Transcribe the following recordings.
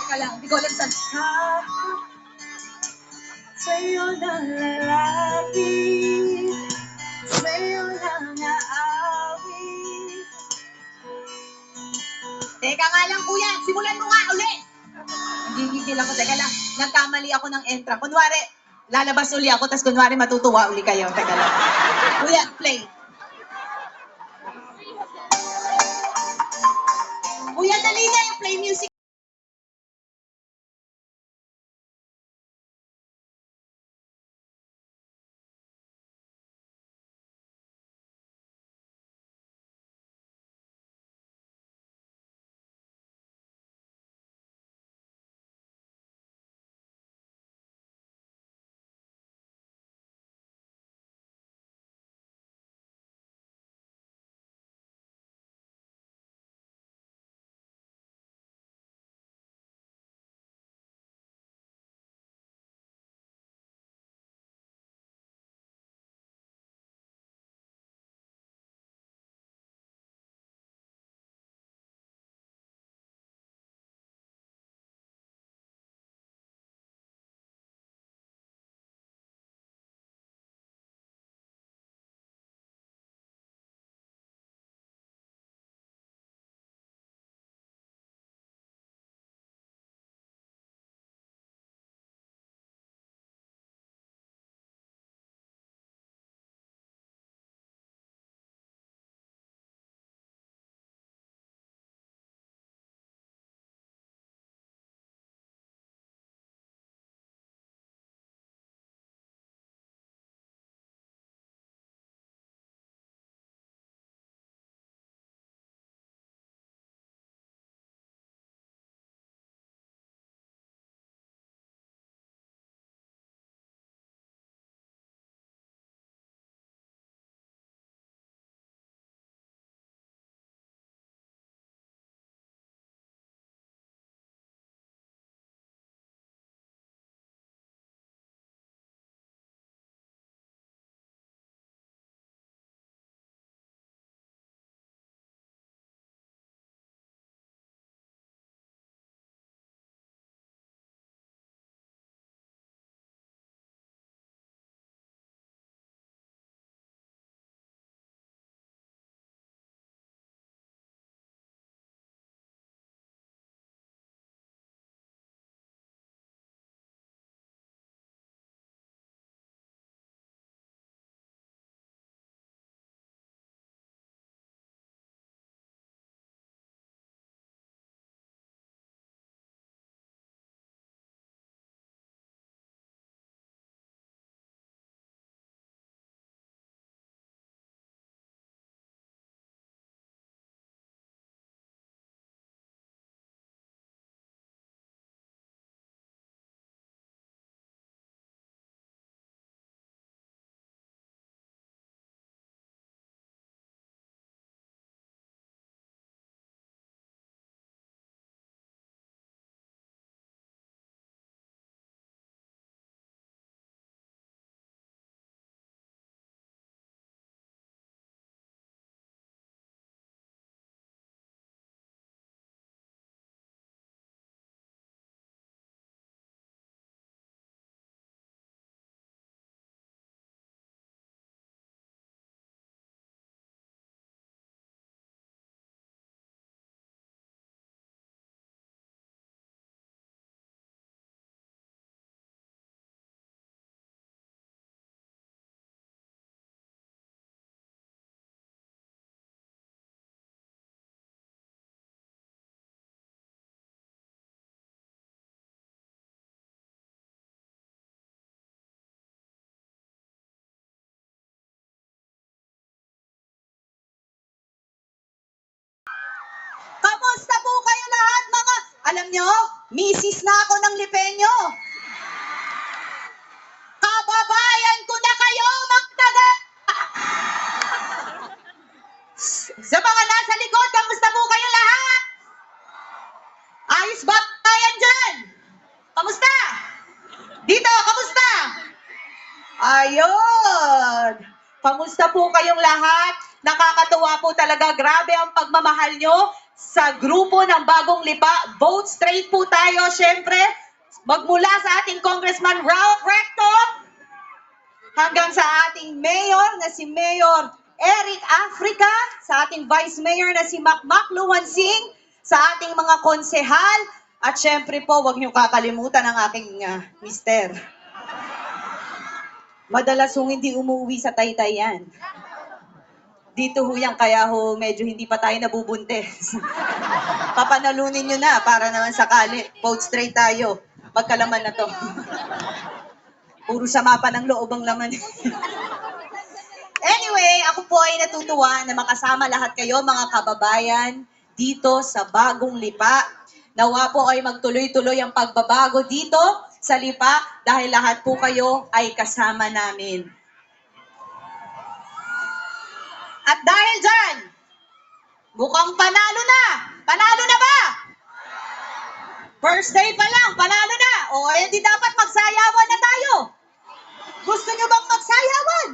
Teka lang, hindi ko alam saan. Sa'yo lang lalapit, sa'yo lang aawit. Teka nga lang, kuya, simulan mo nga ulit. Gigigil ako, teka lang, nagkamali ako ng entra. Kunwari, lalabas uli ako, tas kunwari matutuwa uli kayo. Teka lang. Kuya, play. Kuya, dali na yung play music. Kamusta po kayo lahat, mga... Alam nyo, misis na ako ng Lipenyo. Kababayan ko na kayo, magtaga! Sa mga nasa likod, kamusta po kayo lahat? Ayos ba kayan dyan? Kamusta? Dito, kamusta? Ayun! Kamusta po kayong lahat? Nakakatuwa po talaga. Grabe ang pagmamahal nyo sa grupo ng Bagong Lipa. Vote straight po tayo, syempre. Magmula sa ating Congressman Ralph Recto hanggang sa ating Mayor na si Mayor Eric Africa, sa ating Vice Mayor na si Makmak Luwansing, sa ating mga konsehal, at syempre po, huwag niyo kakalimutan ang aking mister. Madalas hong hindi umuwi sa Taytay yan. Dito ho yan, kaya ho medyo hindi pa tayo nabubuntis. Papanalunin nyo na para naman sakali. Vote straight tayo. Magkalaman na to. Puro sama pa ng loob ang laman. Anyway, ako po ay natutuwa na makasama lahat kayo, mga kababayan, dito sa Bagong Lipa. Nawa po ay magtuloy-tuloy ang pagbabago dito sa Lipa dahil lahat po kayo ay kasama namin. At dahil dyan, mukhang panalo na! Panalo na ba? First day pa lang, panalo na! O, hindi dapat magsayawan na tayo. Gusto nyo bang magsayawan?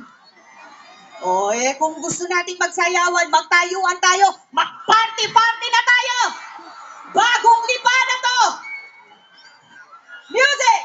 O, kung gusto nating magsayawan, magtayuan tayo, mag-party-party na tayo! Bagong Lipa na to! Music!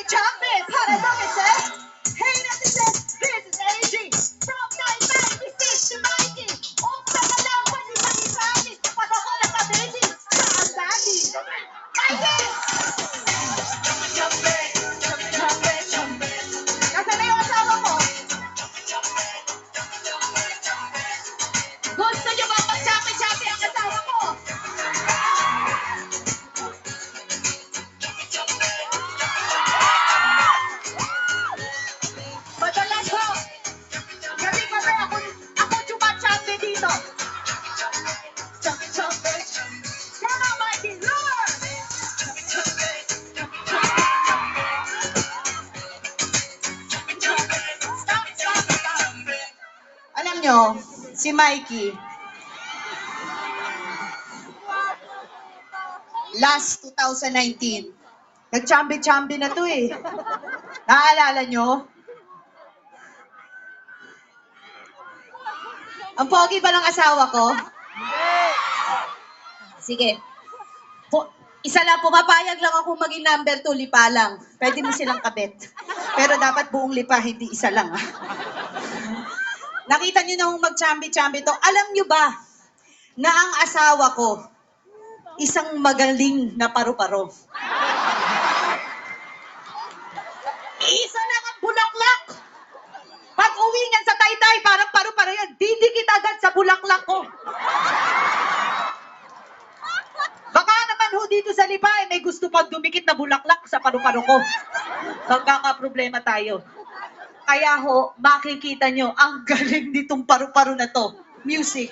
Chocolate, para Rocket, hey, this is AG. From Taytay, this is si Mikey. Umpa na lang, pwede mag-ibagi. Pag ako nakabiti, saan dati? Mikey! Nasaan na yung asawa mo? Gusto nyo ba mag-chapi-chapi ang asawa ko? Madalas ho, gabi-gabi ako chumachapi dito. Chapi-chapi. Come on, Mikey, lower! Stop, stop, stop. Alam nyo, si Mikey, last 2019, nag-chambi-chambi na to eh. Naaalala nyo? Ang pogi ba ng asawa ko? Sige. Isa lang, pumapayag lang ako maging number 2, lipa lang. Pwede mo silang kabit. Pero dapat buong lipa, hindi isa lang. Ah. Nakita niyo nung mag-chambi-chambi to. Alam niyo ba na ang asawa ko, isang magaling na paru-paro. Isa lang ang bulaklak. Pag uwi niyan sa taytay, parang paru-paro yan. Didikit agad sa bulaklak ko. Baka naman ho dito sa lipa, may gusto pag dumikit na bulaklak sa paru-paro ko. Magkakaproblema tayo. Kaya ho, makikita nyo, ang galing nitong paru-paro na to. Music.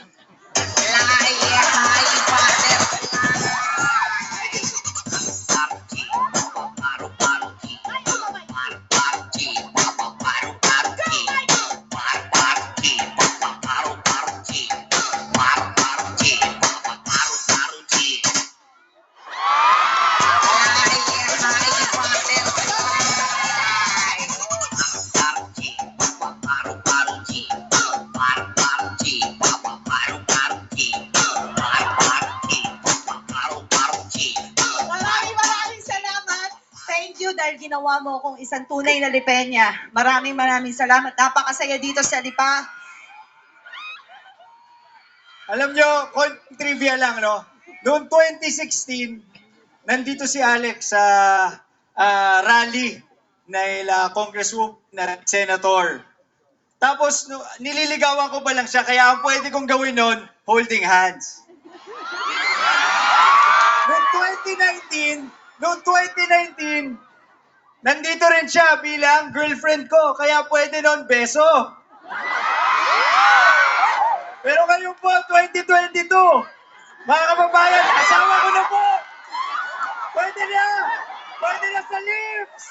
Maraming salamat. Thank you dahil ginawa mo akong isang tunay na Lipenya. Maraming salamat. Napakasaya dito sa Lipa. Alam nyo, trivia lang, no? Noong 2016, nandito si Alex sa rally na Congresswoman na Senator. Tapos, nililigawan ko pa lang siya, kaya ang pwede kong gawin nun, holding hands. Noong 2019, nandito rin siya bilang girlfriend ko, kaya pwede nun beso. Pero ngayon po, 2022, mga kababayan, asawa ko na po. Pwede na sa lips.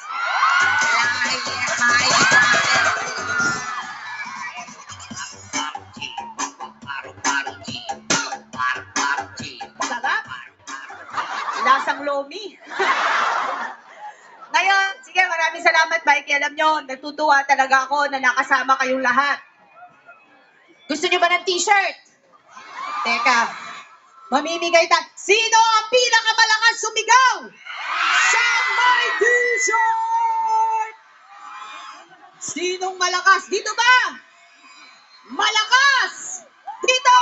Sarap. Lasang lomi. Ngayon, sige, maraming salamat, Mikey. Alam nyo, natutuwa talaga ako na nakasama kayong lahat. Gusto nyo ba ng t-shirt? Teka, mamimigay tayo. Sino ang pinakamalakas sumigaw? Sa may t-shirt! Sinong malakas? Dito ba? Malakas! Dito!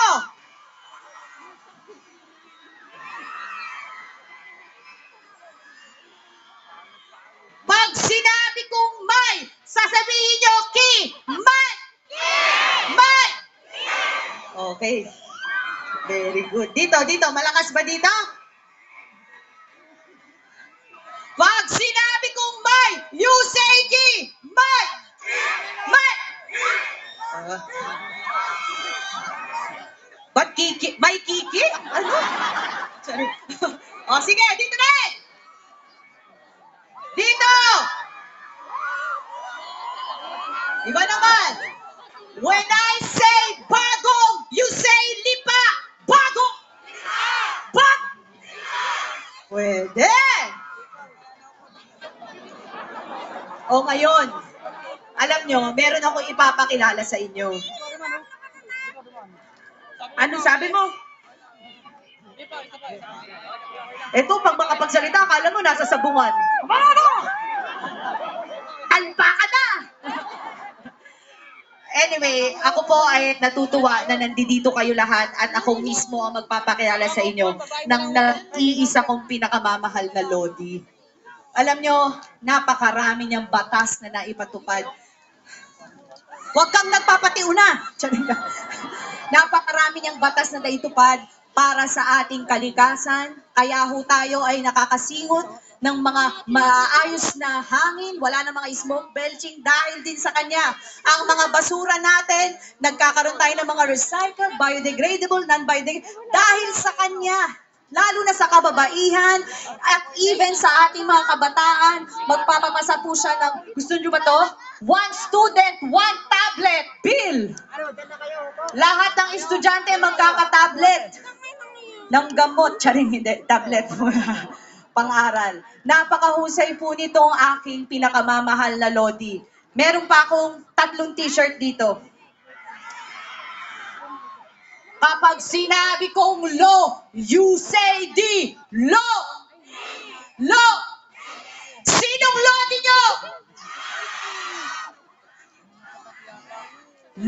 Pag sinabi kong may, sasabihin nyo, ki, may! May! Okay. Very good. Dito, malakas ba dito? Pag sinabi kong may, you say ki, may! May! Ba't kiki? May kiki? Ano? Sorry. O sige, dito rin! Dito! Iba naman. When I say bagong, you say lipa. Bago! Bag! Pwede! O ngayon, alam nyo, meron akong ipapakilala sa inyo. Ano sabi mo? Ito, pag makapagsalita, akala mo nasa sabungan. Alpaka na! Anyway, ako po ay natutuwa na nandito kayo lahat at ako mismo ang magpapakilala sa inyo ng nag-iisa kong pinakamamahal na Lodi. Alam nyo, napakarami niyang batas na naipatupad. Huwag kang nagpapatiuna! Napakarami niyang batas na naitupad para sa ating kalikasan. Kaya ho tayo ay nakakasingot ng mga maayos na hangin, wala na mga smoke belching dahil din sa kanya. Ang mga basura natin, nagkakaroon tayo ng mga recycled, biodegradable, non-biodegradable, dahil sa kanya. Lalo na sa kababaihan at even sa ating mga kabataan, magpapapasa po siya ng, gusto nyo ba to? 1 student, 1 tablet bill. Lahat ng estudyante magkaka-tablet ng gamot. Charing hindi, tablet mo pang-aral. Napakahusay po nitong aking pinakamamahal na Lodi. Meron pa akong 3 t-shirt dito. Kapag sinabi kong lo, you say di. Lo! Lo! Sinong lo ninyo?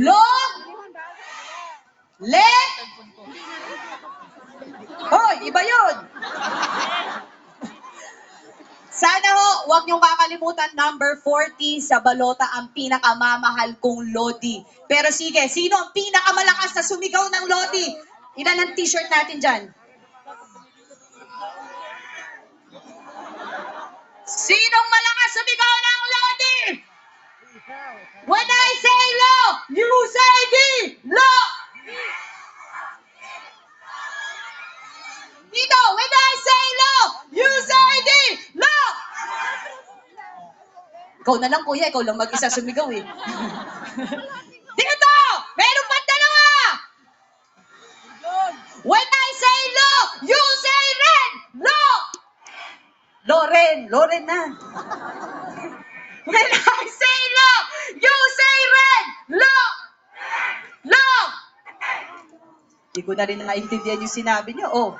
Lo? Le? Hoy, iba yun. Sana ho, huwag niyong kakalimutan number 40 sa balota ang pinakamamahal kong Lodi. Pero sige, sino ang pinakamalakas na sumigaw ng Lodi? Ilan ang t-shirt natin dyan? Sinong malakas sumigaw ng Lodi? When I say lo, you say di. Lo! Dito, when I say lo, you say di. Lo! Ikaw na lang, kuya. Ikaw lang mag-isa sumigaw eh. Dito! Meron pa dalawa! When I say lo, you say ren! Lo! Loren. Loren na. When I say lo, you say ren! Lo! Lo! Hindi ko na rin naintindihan yung sinabi niyo. Oh.